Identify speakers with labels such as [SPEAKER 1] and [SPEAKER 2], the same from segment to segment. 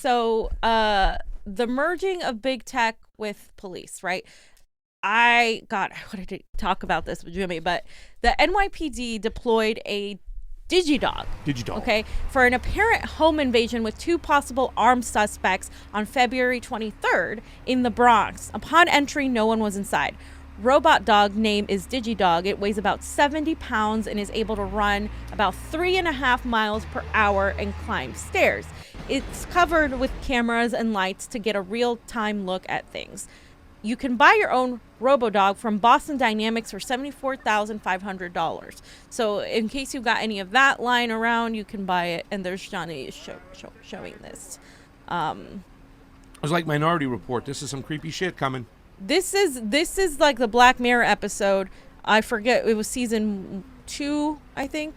[SPEAKER 1] So the merging of big tech with police, right? I wanted to talk about this with Jimmy, but the NYPD deployed a Digidog. Okay, for an apparent home invasion with 2 possible armed suspects on February 23rd in the Bronx. Upon entry, no one was inside. Robot dog name is Digidog. It weighs about 70 pounds and is able to run about 3.5 miles per hour and climb stairs. It's covered with cameras and lights to get a real-time look at things. You can buy your own RoboDog from Boston Dynamics for $74,500. So in case you got any of that lying around, you can buy it. And there's Johnny showing this.
[SPEAKER 2] It was like Minority Report. This is some creepy shit coming.
[SPEAKER 1] This is like the Black Mirror episode. I forget, it was season 2, I think,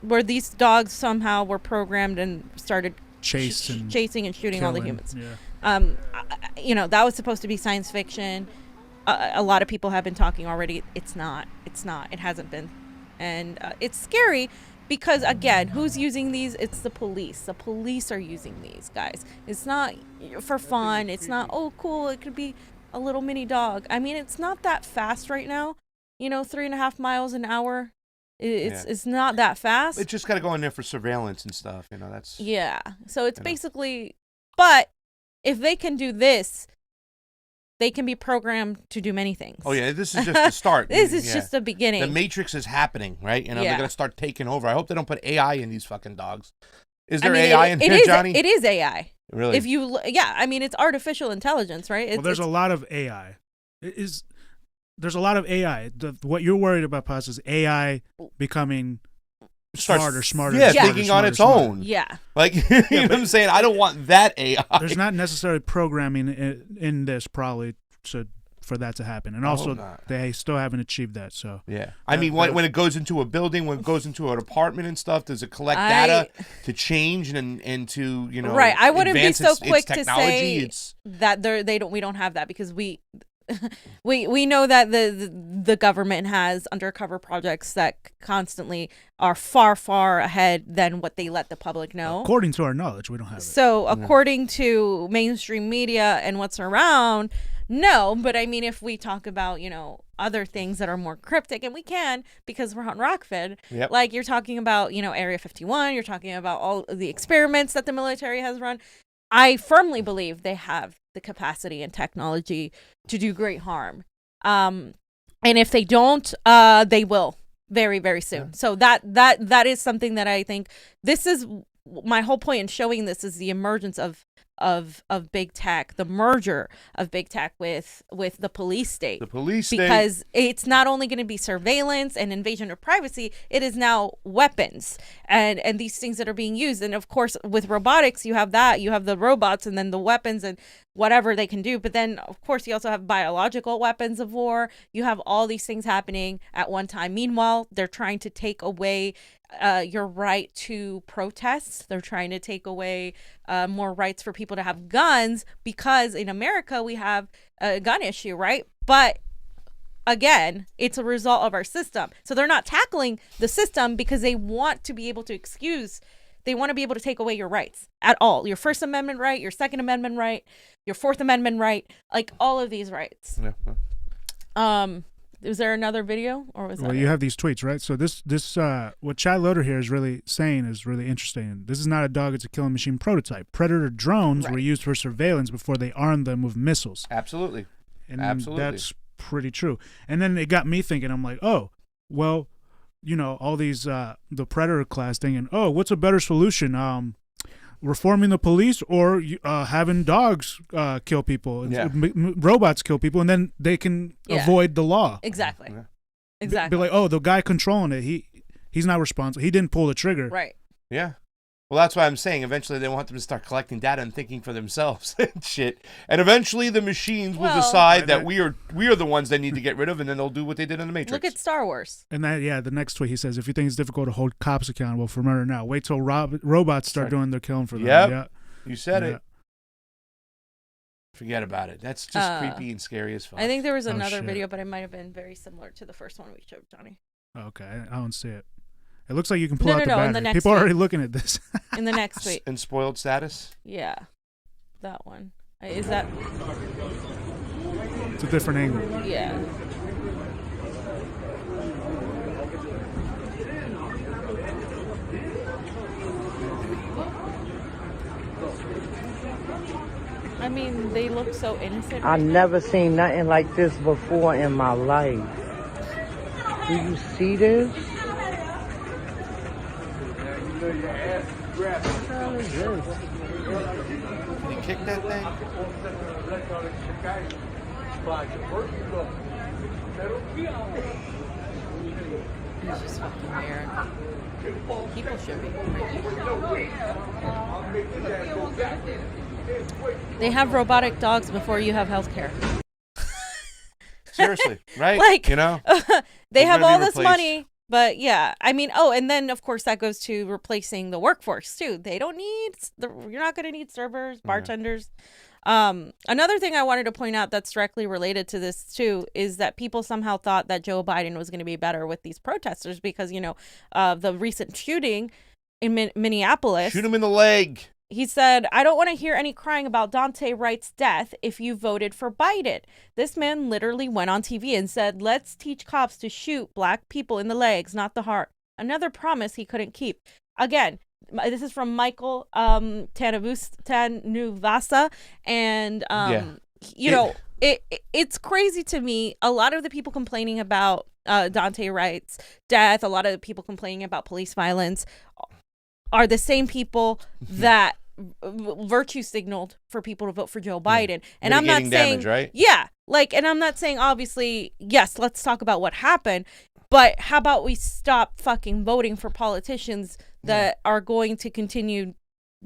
[SPEAKER 1] where these dogs somehow were programmed and started chasing and shooting all the humans.
[SPEAKER 3] Yeah.
[SPEAKER 1] That was supposed to be science fiction. A lot of people have been talking already. It's not. It hasn't been. And it's scary because, again, who's using these? It's the police. The police are using these, guys. It's not for fun. It's not, oh, cool, it could be a little mini dog. I mean, it's not that fast right now. 3.5 miles an hour. It's not that fast.
[SPEAKER 2] It's just got to go in there for surveillance and stuff. That's...
[SPEAKER 1] Yeah. So it's basically... But if they can do this, they can be programmed to do many things.
[SPEAKER 2] Oh, yeah. This is just the start.
[SPEAKER 1] This is just the beginning.
[SPEAKER 2] The Matrix is happening, right? They're going to start taking over. I hope they don't put AI in these fucking dogs. Is there AI in here, Johnny?
[SPEAKER 1] It is AI.
[SPEAKER 2] Really?
[SPEAKER 1] It's artificial intelligence, right?
[SPEAKER 3] There's a lot of AI. There's a lot of AI. What you're worried about, Paz, is AI becoming... smarter.
[SPEAKER 2] Yeah, thinking on its own.
[SPEAKER 1] Yeah.
[SPEAKER 2] Like, you know what I'm saying? I don't want that AI.
[SPEAKER 3] There's not necessarily programming in this probably for that to happen. And also, they still haven't achieved that. So
[SPEAKER 2] yeah. I mean, when it goes into a building, when it goes into an apartment and stuff, does it collect data to change and to,
[SPEAKER 1] Right. I wouldn't be so quick
[SPEAKER 2] to
[SPEAKER 1] say that we don't have that because we know that the government has undercover projects that constantly are far ahead than what they let the public know.
[SPEAKER 3] According to our knowledge, we don't have it.
[SPEAKER 1] So according to mainstream media and what's around, no. But I mean, if we talk about, other things that are more cryptic, and we can because we're on Rokfin, like you're talking about, Area 51, you're talking about all of the experiments that the military has run. I firmly believe they have the capacity and technology to do great harm. And if they don't, they will very, very soon. Yeah. So that is something that I think this is my whole point in showing this is the emergence of big tech, the merger of big tech with the police state. Because it's not only going to be surveillance and invasion of privacy, it is now weapons and these things that are being used. And of course, with robotics, you have the robots and then the weapons and whatever they can do. But then, of course, you also have biological weapons of war. You have all these things happening at one time. Meanwhile, they're trying to take away your right to protest. They're trying to take away more rights for people to have guns because in America we have a gun issue, right? But again, it's a result of our system. So they're not tackling the system because they want to be able to they want to be able to take away your rights at all. Your First Amendment right, your Second Amendment right, your Fourth Amendment right, like all of these rights. Yeah. Is there another video or was that
[SPEAKER 3] you have these tweets, right? So this what Chad Loader here is really saying is really interesting. This is not a dog, it's a killing machine prototype. Predator drones were used for surveillance before they armed them with missiles.
[SPEAKER 2] Absolutely.
[SPEAKER 3] And that's pretty true. And then it got me thinking, I'm like, oh, well, all these the Predator class thinking, oh, what's a better solution? Reforming the police or having dogs kill people, robots kill people, and then they can avoid the law.
[SPEAKER 1] Exactly.
[SPEAKER 2] Yeah.
[SPEAKER 1] Exactly.
[SPEAKER 3] Be like, oh, the guy controlling it, he's not responsible. He didn't pull the trigger.
[SPEAKER 1] Right.
[SPEAKER 2] Yeah. Well, that's why I'm saying eventually they want them to start collecting data and thinking for themselves and shit. And eventually the machines will decide that we are the ones they need to get rid of, and then they'll do what they did in the Matrix.
[SPEAKER 1] Look at Star Wars.
[SPEAKER 3] And the next tweet he says, if you think it's difficult to hold cops accountable for murder now, wait till robots start doing their killing for them.
[SPEAKER 2] Yep. You said it. Forget about it. That's just creepy and scary as fuck.
[SPEAKER 1] I think there was another video, but it might have been very similar to the first one we showed, Johnny.
[SPEAKER 3] Okay, I don't see it. It looks like you can pull out the
[SPEAKER 1] in
[SPEAKER 3] battery.
[SPEAKER 1] the next
[SPEAKER 3] People are
[SPEAKER 1] tweet.
[SPEAKER 3] already looking at this.
[SPEAKER 1] In the next tweet.
[SPEAKER 2] In spoiled status?
[SPEAKER 1] Yeah. That one. Is that...
[SPEAKER 3] It's a different angle.
[SPEAKER 1] Yeah. I mean, they look so innocent.
[SPEAKER 4] I've never seen nothing like this before in my life. Do you see this? What the hell is this?
[SPEAKER 2] Can you kick that thing?
[SPEAKER 1] It's just fucking weird. People should be. They have robotic dogs before you have healthcare.
[SPEAKER 2] Seriously, right?
[SPEAKER 1] Like,
[SPEAKER 2] you know,
[SPEAKER 1] they have all this money, but yeah, I mean, and then of course that goes to replacing the workforce too. They don't need you're not going to need servers, bartenders. Another thing I wanted to point out that's directly related to this too is that people somehow thought that Joe Biden was going to be better with these protesters because the recent shooting in Minneapolis.
[SPEAKER 2] Shoot him in the leg.
[SPEAKER 1] He said, I don't want to hear any crying about Dante Wright's death if you voted for Biden. This man literally went on TV and said, let's teach cops to shoot black people in the legs, not the heart. Another promise he couldn't keep. Again, this is from Michael Tanuvasa. And, it's crazy to me. A lot of the people complaining about Dante Wright's death, a lot of the people complaining about police violence are the same people that virtue signaled for people to vote for Joe Biden. And I'm not saying,
[SPEAKER 2] damage, right?
[SPEAKER 1] Yeah, and I'm not saying, obviously, yes, let's talk about what happened, but how about we stop fucking voting for politicians that are going to continue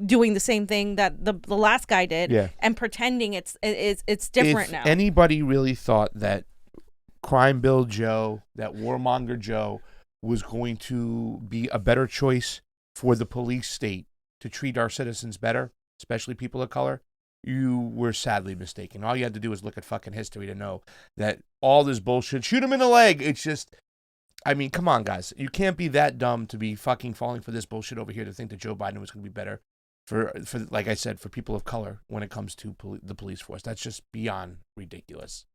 [SPEAKER 1] doing the same thing that the last guy did and pretending it's different now.
[SPEAKER 2] If anybody really thought that Crime Bill Joe, that warmonger Joe, was going to be a better choice for the police state to treat our citizens better, especially people of color, you were sadly mistaken. All you had to do was look at fucking history to know that all this bullshit, shoot him in the leg. It's just, I mean, come on, guys. You can't be that dumb to be fucking falling for this bullshit over here to think that Joe Biden was going to be better for like I said, for people of color when it comes to the police force. That's just beyond ridiculous.